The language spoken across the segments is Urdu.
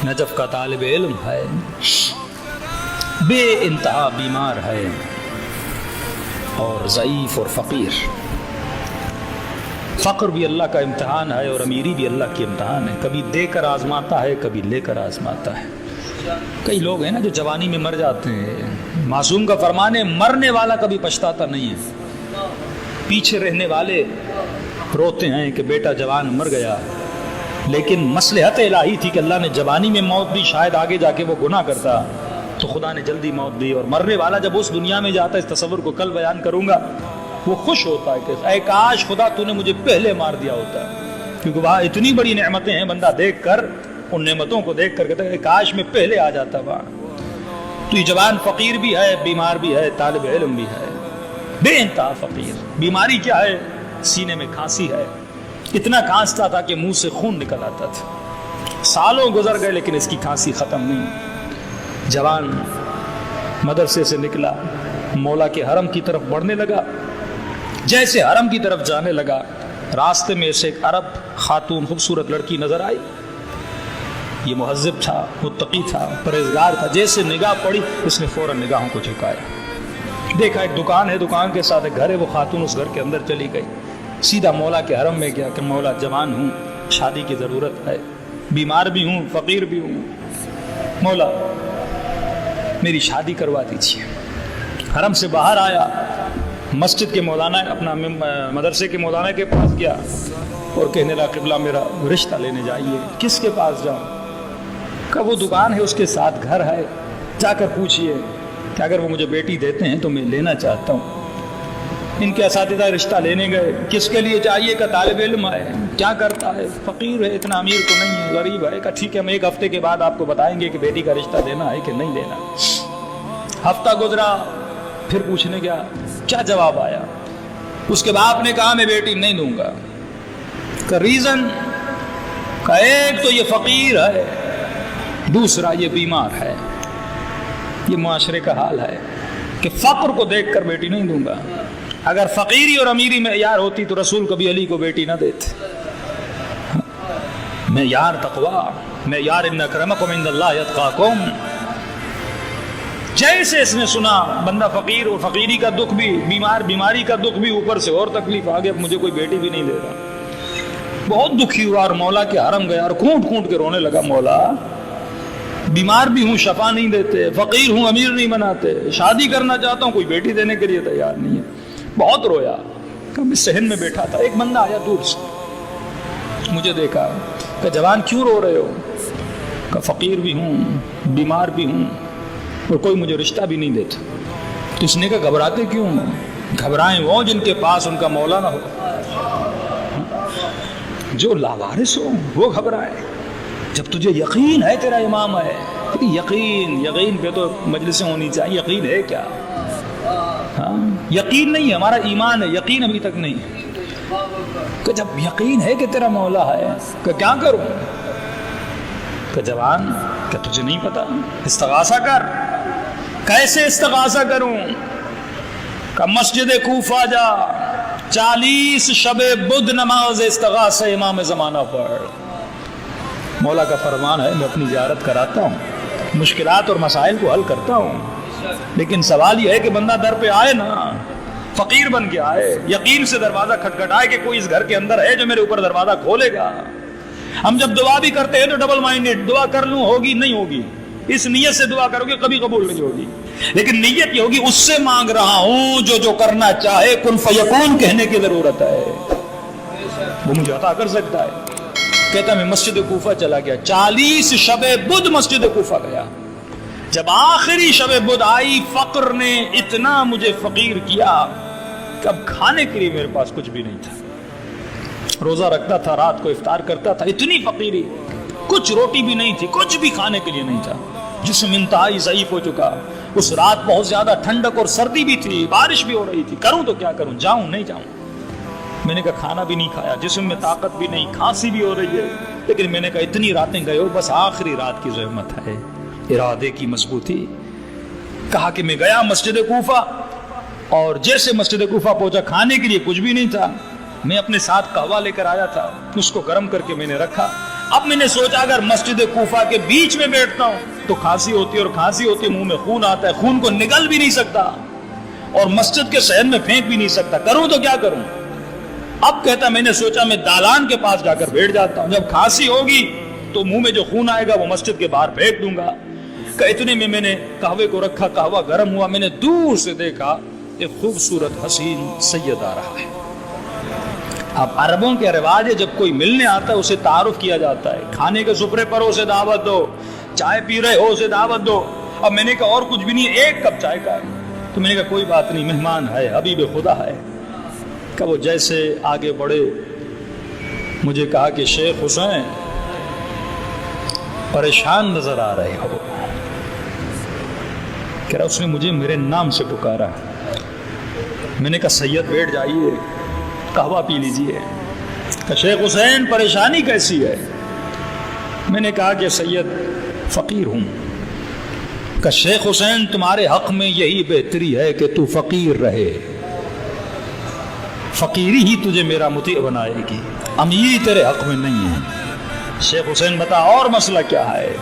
نجف کا طالب علم ہے، بے انتہا بیمار ہے اور ضعیف اور فقیر۔ فقر بھی اللہ کا امتحان ہے اور امیری بھی اللہ کی امتحان ہے، کبھی دے کر آزماتا ہے، کبھی لے کر آزماتا ہے۔ کئی لوگ ہیں نا جو جوانی میں مر جاتے ہیں، معصوم کا فرمان ہے مرنے والا کبھی پچھتاتا نہیں ہے، پیچھے رہنے والے روتے ہیں کہ بیٹا جوان مر گیا، لیکن مصلحت الہی تھی کہ اللہ نے جوانی میں موت دی، شاید آگے جا کے وہ گناہ کرتا تو خدا نے جلدی موت دی۔ اور مرنے والا جب اس دنیا میں جاتا ہے، اس تصور کو کل بیان کروں گا، وہ خوش ہوتا ہے کہ اے کاش خدا تو نے مجھے پہلے مار دیا ہوتا، کیونکہ وہاں اتنی بڑی نعمتیں ہیں، بندہ دیکھ کر ان نعمتوں کو دیکھ کر کہتا ہے کاش میں پہلے آ جاتا وہاں۔ تو یہ جوان فقیر بھی ہے، بیمار بھی ہے، طالب علم بھی ہے، بے انتہا فقیر۔ بیماری کیا ہے؟ سینے میں کھانسی ہے، اتنا کھانستا تھا کہ منہ سے خون نکل آتا تھا، سالوں گزر گئے لیکن اس کی کھانسی ختم نہیں۔ جوان مدرسے سے نکلا، مولا کے حرم کی طرف بڑھنے لگا، جیسے حرم کی طرف جانے لگا، راستے میں اسے ایک عرب خاتون خوبصورت لڑکی نظر آئی۔ یہ مہذب تھا، متقی تھا، پرہیزگار تھا، جیسے نگاہ پڑی اس نے فوراً نگاہوں کو جھکایا، دیکھا ایک دکان ہے، دکان کے ساتھ ایک گھر ہے، وہ خاتون اس گھر کے اندر چلی گئی، سیدھا مولا کے حرم میں گیا کہ مولا جوان ہوں، شادی کی ضرورت ہے، بیمار بھی ہوں، فقیر بھی ہوں، مولا میری شادی کروا دیجیے۔ حرم سے باہر آیا، مسجد کے مولانا اپنا مدرسے کے مولانا کے پاس گیا اور کہنے لگا قبلہ میرا رشتہ لینے جائیے۔ کس کے پاس جاؤں؟ کہ وہ دکان ہے، اس کے ساتھ گھر ہے، جا کر پوچھئے کہ اگر وہ مجھے بیٹی دیتے ہیں تو میں لینا چاہتا ہوں۔ ان کے اساتذہ رشتہ لینے گئے، کس کے لیے چاہیے؟ کہ طالب علم ہے، کیا کرتا ہے؟ فقیر ہے، اتنا امیر تو نہیں ہے، غریب ہے۔ کہ ٹھیک ہے، ہم ایک ہفتے کے بعد آپ کو بتائیں گے کہ بیٹی کا رشتہ دینا ہے کہ نہیں دینا۔ ہفتہ گزرا، پھر پوچھنے گیا، کیا جواب آیا؟ اس کے باپ نے کہا میں بیٹی نہیں دوں گا۔ کا ریزن کا ایک تو یہ فقیر ہے، دوسرا یہ بیمار ہے۔ یہ معاشرے کا حال ہے کہ فقر کو دیکھ کر بیٹی نہیں دوں گا۔ اگر فقیری اور امیری معیار ہوتی تو رسول کبھی علی کو بیٹی نہ دیتے۔ معیار تقویٰ، معیار ان اکرمکم عند اللہ اتقاکم۔ جیسے اس نے سنا بندہ فقیر اور فقیری کا دکھ بھی، بیمار بیماری کا دکھ بھی، اوپر سے اور تکلیف آگے، مجھے کوئی بیٹی بھی نہیں دے رہا، بہت دکھی ہوا اور مولا کے حرم گیا اور کھونٹ کھونٹ کے رونے لگا، مولا بیمار بھی ہوں، شفا نہیں دیتے، فقیر ہوں، امیر نہیں بناتے، شادی کرنا چاہتا ہوں، کوئی بیٹی دینے کے لیے تیار نہیں ہے۔ بہت رویا، میں صحن میں بیٹھا تھا، ایک بندہ آیا دور سے، مجھے دیکھا، کہ جوان کیوں رو رہے ہو؟ کہ فقیر بھی ہوں، بیمار بھی ہوں اور کوئی مجھے رشتہ بھی نہیں دیتا۔ تو اس نے کہا گھبراتے کیوں؟ گھبرائیں وہ جن کے پاس ان کا مولا نہ ہو، جو لاوارث ہو وہ گھبرائے۔ جب تجھے یقین ہے تیرا امام ہے، یقین پہ تو مجلسیں ہونی چاہیے، یقین ہے کیا؟ ہاں یقین نہیں ہے، ہمارا ایمان ہے، یقین ابھی تک نہیں ہے۔ کہ جب یقین ہے کہ تیرا مولا ہے، کہ کیا کروں؟ کہ جوان، کہ تجھے نہیں پتا؟ استغاثہ کر۔ کیسے استغاثہ کروں؟ کہ مسجد کوفہ جا، 40 شب بدھ نماز استغاثہ امام زمانہ پڑھ۔ مولا کا فرمان ہے، میں اپنی زیارت کراتا ہوں، مشکلات اور مسائل کو حل کرتا ہوں، لیکن سوال یہ ہے کہ بندہ در پہ آئے نا، فقیر بن کے آئے، یقین سے دروازہ کھٹکھٹائے کہ کوئی اس گھر کے اندر ہے جو میرے اوپر دروازہ کھولے گا۔ ہم جب دعا بھی کرتے ہیں تو ڈبل مائنڈڈ، دعا کر لوں ہوگی نہیں ہوگی، اس نیت سے دعا کرو گے کبھی قبول نہیں ہوگی، لیکن نیت یہ ہوگی اس سے مانگ رہا ہوں جو کرنا چاہے، کن فیکون کہنے کی ضرورت ہے، وہ مجھے عطا کر سکتا ہے۔ کہتا میں مسجد کوفہ چلا گیا، 40 شب بدھ مسجد کوفہ گیا۔ جب آخری شب بدھ آئی، فقر نے اتنا مجھے فقیر کیا کہ اب کھانے کے لیے میرے پاس کچھ بھی نہیں تھا۔ روزہ رکھتا تھا، رات کو افطار کرتا تھا، اتنی فقیری، کچھ روٹی بھی نہیں تھی، کچھ بھی کھانے کے لیے نہیں تھا، جسم انتہائی ضعیف ہو چکا۔ اس رات بہت زیادہ ٹھنڈک اور سردی بھی تھی، بارش بھی ہو رہی تھی، کروں تو کیا کروں، جاؤں نہیں جاؤں؟ میں نے کہا کھانا بھی نہیں کھایا، جسم میں طاقت بھی نہیں، کھانسی بھی ہو رہی ہے، لیکن میں نے کہا اتنی راتیں گئے ہو، بس آخری رات کی زحمت ہے، ارادے کی مضبوطی۔ کہا کہ میں گیا مسجد کوفہ، اور جیسے مسجد کوفہ پہنچا، کھانے کے لیے کچھ بھی نہیں تھا، میں اپنے ساتھ قہوہ لے کر آیا تھا، اس کو گرم کر کے میں نے رکھا، اب میں نے سوچا اگر مسجد کوفہ کے بیچ میں بیٹھتا ہوں تو کھانسی ہوتی ہے، اور کھانسی ہوتی ہے منہ میں خون آتا ہے، خون کو نگل بھی نہیں سکتا اور مسجد کے صحن میں پھینک بھی نہیں سکتا، کروں تو کیا کروں؟ اب کہتا میں نے سوچا میں دالان کے پاس جا کر بیٹھ جاتا ہوں، جب کھانسی ہوگی تو منہ میں جو خون آئے گا وہ مسجد کے باہر پھینک دوں گا۔ کہ اتنے میں نے قہوے کو رکھا، قہوہ گرم ہوا، میں نے دور سے دیکھا ایک خوبصورت حسین سید آ رہا ہے۔ اب عربوں کے رواج ہے جب کوئی ملنے آتا ہے اسے تعارف کیا جاتا ہے، کھانے کے سفرے پر اسے دعوت دو، چائے پی رہے ہو اسے دعوت دو۔ اب میں نے کہا اور کچھ بھی نہیں، ایک کپ چائے کا ہے۔ تو میں نے کہا کوئی بات نہیں، مہمان ہے، حبیب خدا ہے۔ کہ وہ جیسے آگے بڑھے مجھے کہا کہ شیخ حسین پریشان نظر آ رہے ہو۔ کہہ رہا اس نے مجھے میرے نام سے پکارا۔ میں نے کہا سید بیٹھ جائیے، قہوہ پی لیجئے۔ کہ شیخ حسین پریشانی کیسی ہے؟ میں نے کہا کہ سید فقیر ہوں۔ کہ شیخ حسین تمہارے حق میں یہی بہتری ہے کہ تو فقیر رہے، فقیری ہی تجھے میرا مطیع بنائے گی، امیری تیرے حق میں نہیں ہے۔ شیخ حسین بتا اور مسئلہ کیا ہے؟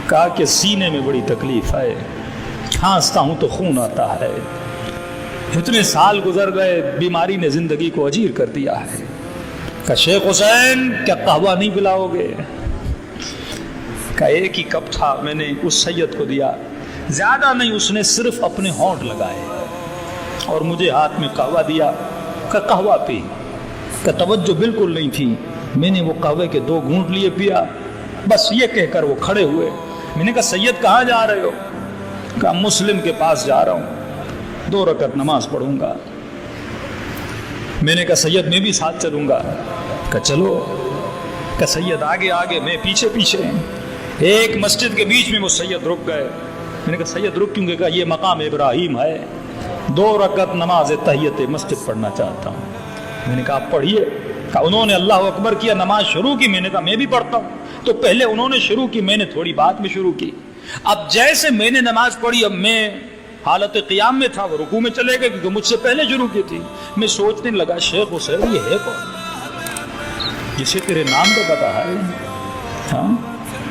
کہا کہ سینے میں بڑی تکلیف ہے، کھانستا ہوں تو خون آتا ہے، اتنے سال گزر گئے، بیماری نے زندگی کو اجیر کر دیا ہے۔ کہ شیخ حسین کیا قہوہ نہیں پلاؤ گے؟ کہ ایک ہی کپ تھا، میں نے اس سید کو دیا، زیادہ نہیں، اس نے صرف اپنے ہونٹ لگائے اور مجھے ہاتھ میں قہوہ دیا۔ کہ قہوہ پی۔ کہ توجہ بالکل نہیں تھی، میں نے وہ قہوے کے 2 گھونٹ لیے، پیا، بس یہ کہہ کر وہ کھڑے ہوئے۔ میں نے کہا سید کہاں جا رہے ہو؟ کہا مسلم کے پاس جا رہا ہوں، 2 رکعت نماز پڑھوں گا۔ میں نے کہا سید میں بھی ساتھ چلوں گا۔ کہ چلو۔ کہ سید آگے آگے، میں پیچھے پیچھے۔ ایک مسجد کے بیچ میں وہ سید رک گئے۔ میں نے کہا سید رک کیوں گئے؟ کہا یہ مقام ابراہیم ہے، 2 رکعت نماز تحیت مسجد پڑھنا چاہتا ہوں۔ میں نے کہا آپ پڑھیے۔ کہا انہوں نے اللہ اکبر کیا، نماز شروع کی۔ میں نے کہا میں بھی پڑھتا ہوں۔ تو پہلے انہوں نے شروع کی، میں نے تھوڑی بعد میں شروع کی۔ اب جیسے میں نے نماز پڑھی، اب میں حالت قیام میں تھا، وہ رکوع میں چلے گئے کیونکہ مجھ سے پہلے شروع کی تھی۔ میں سوچنے لگا شیخ حسین یہ ہے کون جسے تیرے نام کا پتہ ہے، ہاں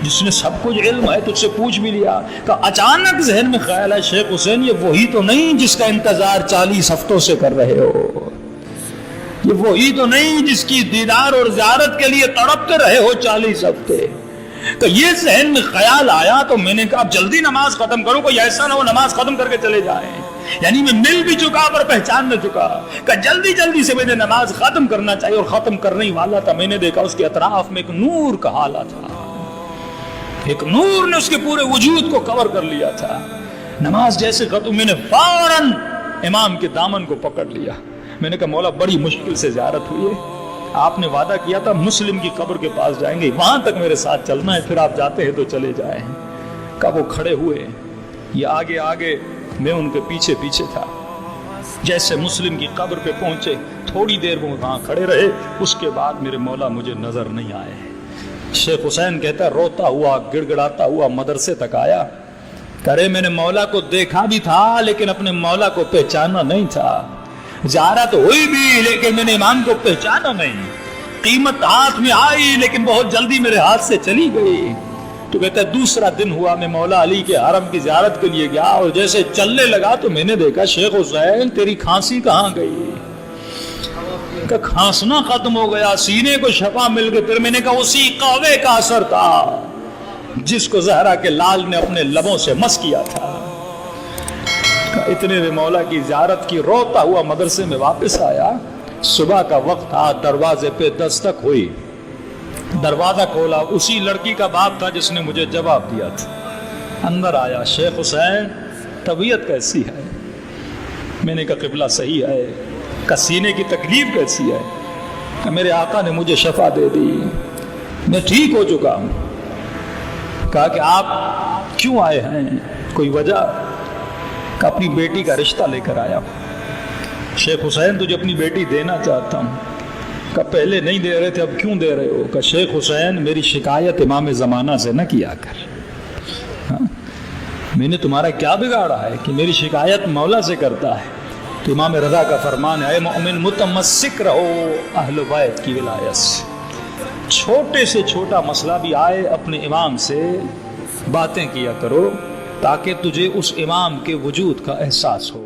جس نے سب کچھ علم ہے، تجھ سے پوچھ بھی لیا۔ کہ اچانک ذہن میں خیال ہے شیخ حسین یہ وہی تو نہیں جس کا انتظار 40 ہفتوں سے کر رہے ہو، یہ وہی تو نہیں جس کی دیدار اور زیارت کے لیے تڑپتے رہے ہو 40 ہفتے۔ کہ یہ ذہن میں خیال آیا تو میں نے کہا اب جلدی نماز ختم کرو، کوئی ایسا نہ ہو نماز ختم کر کے چلے جائیں۔ یعنی میں مل بھی چکا پر پہچان نہ چکا۔ کہ جلدی جلدی سے میں نے نماز ختم کرنا چاہیے، اور ختم کرنے ہی والا تھا، میں نے دیکھا اس کے اطراف میں ایک نور کا حالہ تھا، ایک نور نے اس کے پورے وجود کو کور کر لیا تھا۔ نماز جیسے ختم، میں نے فوراً امام کے دامن کو پکڑ لیا۔ میں نے کہا مولا بڑی مشکل سے زیارت ہوئی ہے، آپ نے وعدہ کیا تھا مسلم کی قبر کے پاس جائیں گے، وہاں تک میرے ساتھ چلنا ہے، پھر آپ جاتے ہیں تو چلے جائیں۔ کب وہ کھڑے ہوئے، یہ آگے آگے، میں ان کے پیچھے پیچھے تھا۔ جیسے مسلم کی قبر پہ پہنچے، تھوڑی دیر وہ وہاں کھڑے رہے، اس کے بعد میرے مولا مجھے نظر نہیں آئے۔ شیخ حسین کہتا ہے روتا ہوا گڑ گڑاتا ہوا مدرسے تک آیا۔ کرے میں نے مولا کو دیکھا بھی تھا لیکن اپنے مولا کو پہچانا نہیں تھا، زیارت ہوئی بھی لیکن میں نے امام کو پہچانا نہیں، قیمت ہاتھ میں آئی لیکن بہت جلدی میرے ہاتھ سے چلی گئی۔ تو کہتا ہے دوسرا دن ہوا، میں مولا علی کے حرم کی زیارت کے لیے گیا، اور جیسے چلنے لگا تو میں نے دیکھا شیخ حسین تیری کھانسی کہاں گئی؟ کہ کھانسنا ختم ہو گیا، سینے کو شفا مل گئی۔ پھر میں نے کہا اسی قہوے کا اثر تھا جس کو زہرا کے لال نے اپنے لبوں سے مس کیا تھا۔ اتنے میں مولا کی زیارت کی، روتا ہوا مدرسے میں واپس آیا۔ صبح کا وقت تھا، دروازے پہ دستک ہوئی، دروازہ کھولا، اسی لڑکی کا باپ تھا جس نے مجھے جواب دیا تھا۔ اندر آیا، شیخ حسین طبیعت کیسی ہے؟ میں نے کہا قبلہ صحیح ہے۔ کہ سینے کی تکلیف کیسی ہے؟ کہ میرے آقا نے مجھے شفا دے دی، میں ٹھیک ہو چکا ہوں۔ کہا کہ آپ کیوں آئے ہیں، کوئی وجہ؟ کہ اپنی بیٹی کا رشتہ لے کر آیا ہوں۔ شیخ حسین تجھے اپنی بیٹی دینا چاہتا ہوں۔ کہ پہلے نہیں دے رہے تھے، اب کیوں دے رہے ہو؟ کہ شیخ حسین میری شکایت امام زمانہ سے نہ کیا کر، ہاں؟ میں نے تمہارا کیا بگاڑا ہے کہ میری شکایت مولا سے کرتا ہے؟ تو امام رضا کا فرمان ہے، اے مومن متمسک رہو اہل بیت کی ولایت سے، چھوٹے سے چھوٹا مسئلہ بھی آئے اپنے امام سے باتیں کیا کرو تاکہ تجھے اس امام کے وجود کا احساس ہو.